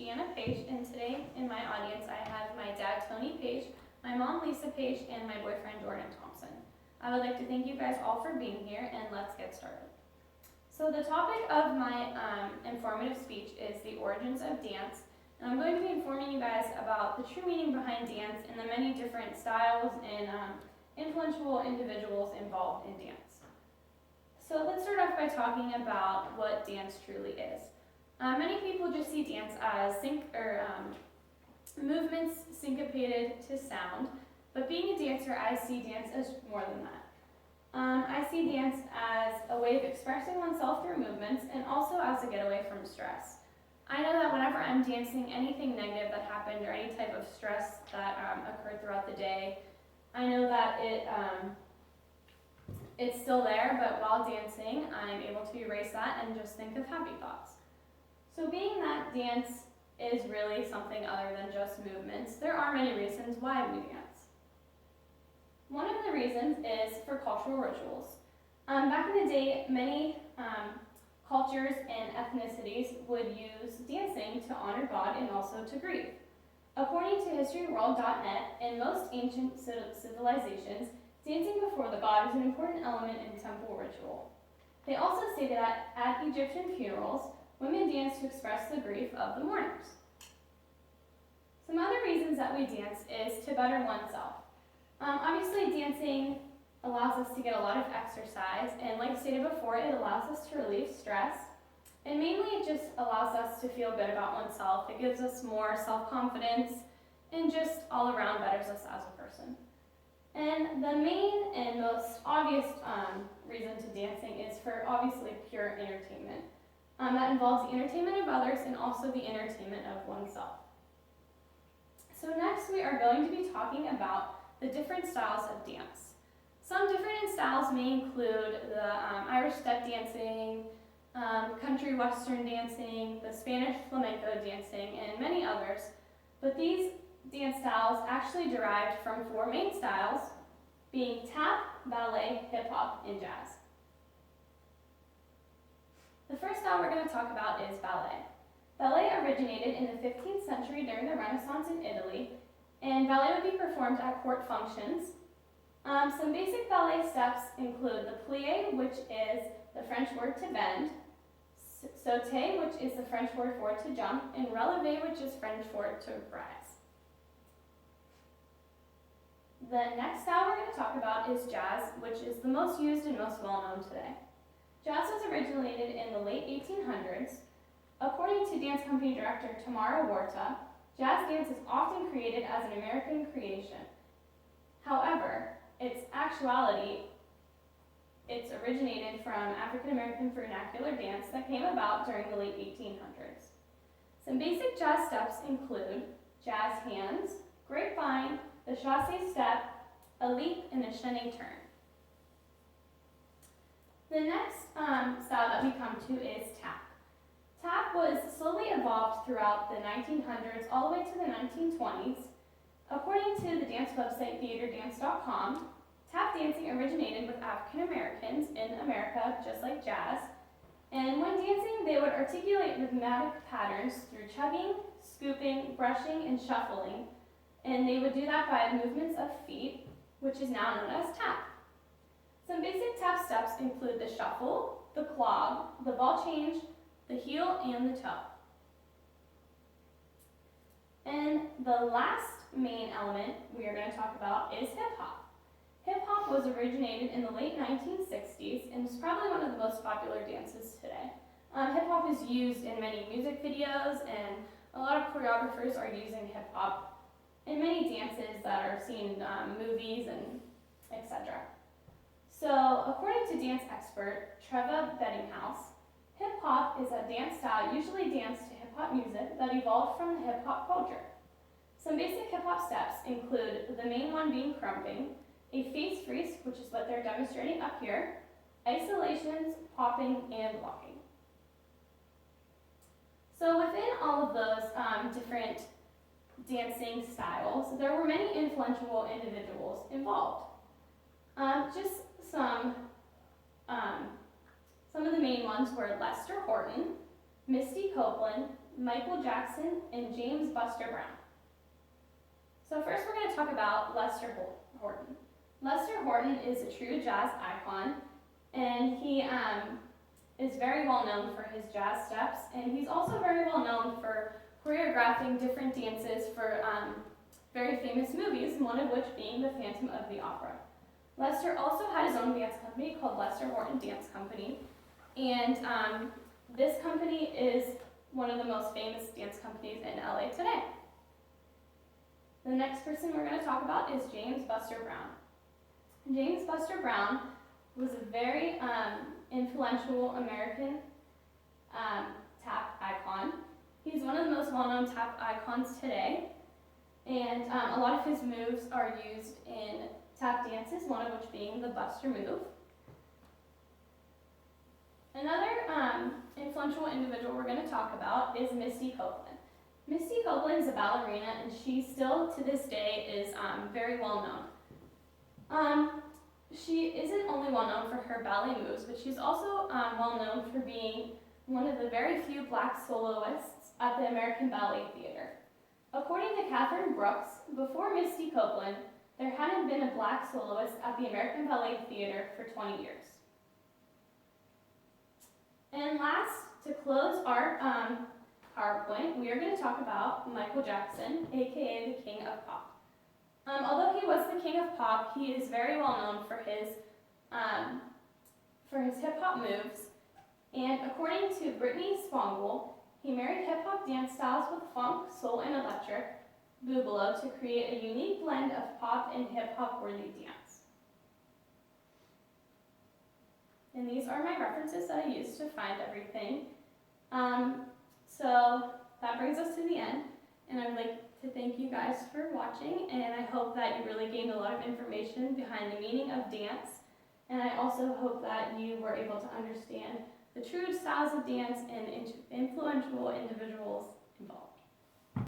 Gianna Pesce, and today in my audience I have my dad Tony Pesce, my mom Lisa Pesce, and my boyfriend Jordan Thompson. I would like to thank you guys all for being here, and let's get started. So the topic of my informative speech is the origins of dance, and I'm going to be informing you guys about the true meaning behind dance and the many different styles and influential individuals involved in dance. So let's start off by talking about what dance truly is. Many people just see dance as movements syncopated to sound, but being a dancer, I see dance as more than that. I see dance as a way of expressing oneself through movements and also as a getaway from stress. I know that whenever I'm dancing, anything negative that happened or any type of stress that occurred throughout the day, I know that it's still there, but while dancing, I'm able to erase that and just think of happy thoughts. So being that dance is really something other than just movements, there are many reasons why we dance. One of the reasons is for cultural rituals. Back in the day, many cultures and ethnicities would use dancing to honor God and also to grieve. According to historyworld.net, in most ancient civilizations, dancing before the god is an important element in temple ritual. They also stated that at Egyptian funerals, women dance to express the grief of the mourners. Some other reasons that we dance is to better oneself. Obviously, dancing allows us to get a lot of exercise, and like stated before, it allows us to relieve stress, and mainly it just allows us to feel good about oneself. It gives us more self-confidence, and just all around betters us as a person. And the main and most obvious reason to dancing is for obviously pure entertainment. That involves the entertainment of others and also the entertainment of oneself. So next we are going to be talking about the different styles of dance. Some different styles may include the Irish step dancing, country western dancing, the Spanish flamenco dancing, and many others. But these dance styles actually derived from four main styles, being tap, ballet, hip hop, and jazz. The first style we're going to talk about is ballet. Ballet originated in the 15th century during the Renaissance in Italy, and ballet would be performed at court functions. Some basic ballet steps include the plie, which is the French word to bend, sauté, which is the French word for to jump, and relevé, which is French for to rise. The next style we're going to talk about is jazz, which is the most used and most well known today. Jazz was originated in the late 1800s. According to dance company director Tamara Warta, jazz dance is often created as an American creation. However, its actuality, it's originated from African American vernacular dance that came about during the late 1800s. Some basic jazz steps include jazz hands, grapevine, the chassé step, a leap, and a chaîné turn. The next style that we come to is tap. Tap was slowly evolved throughout the 1900s all the way to the 1920s. According to the dance website theaterdance.com, tap dancing originated with African Americans in America, just like jazz. And when dancing, they would articulate rhythmic patterns through chugging, scooping, brushing, and shuffling. And they would do that by movements of feet, which is now known as tap. Some basic tap steps include the shuffle, the clog, the ball change, the heel, and the toe. And the last main element we are going to talk about is hip-hop. Hip-hop was originated in the late 1960s and is probably one of the most popular dances today. Hip-hop is used in many music videos, and a lot of choreographers are using hip-hop in many dances that are seen in movies and etc. So, according to dance expert Treva Beddinghouse, hip-hop is a dance style usually danced to hip-hop music that evolved from the hip-hop culture. Some basic hip-hop steps include the main one being crumping, a face freeze, which is what they're demonstrating up here, isolations, popping, and walking. So within all of those different dancing styles, there were many influential individuals involved. Just some of the main ones were Lester Horton, Misty Copeland, Michael Jackson, and James Buster Brown. So first we're going to talk about Lester Horton. Lester Horton is a true jazz icon, and he is very well known for his jazz steps, and he's also very well known for choreographing different dances for very famous movies, one of which being The Phantom of the Opera. Lester also had his own dance company called Lester Horton Dance Company, and this company is one of the most famous dance companies in LA today. The next person we're going to talk about is James Buster Brown. James Buster Brown was a very influential American tap icon. He's one of the most well-known tap icons today, and a lot of his moves are used in tap dances, one of which being the Buster move. Another influential individual we're going to talk about is Misty Copeland. Misty Copeland is a ballerina, and she still to this day is very well known. She isn't only well known for her ballet moves, but she's also well known for being one of the very few black soloists at the American Ballet Theater. According to Catherine Brooks, before Misty Copeland, there hadn't been a black soloist at the American Ballet Theater for 20 years. And last, to close our PowerPoint, we are going to talk about Michael Jackson, aka the King of Pop. Although he was the King of Pop, he is very well known for his hip-hop moves. And according to Brittany Spangle, he married hip-hop dance styles with funk, soul, and electric boogaloo to create a unique blend of pop and hip-hop worthy dance. And these are my references that I used to find everything. So that brings us to the end, and I'd like to thank you guys for watching, and I hope that you really gained a lot of information behind the meaning of dance, and I also hope that you were able to understand the true styles of dance and influential individuals involved.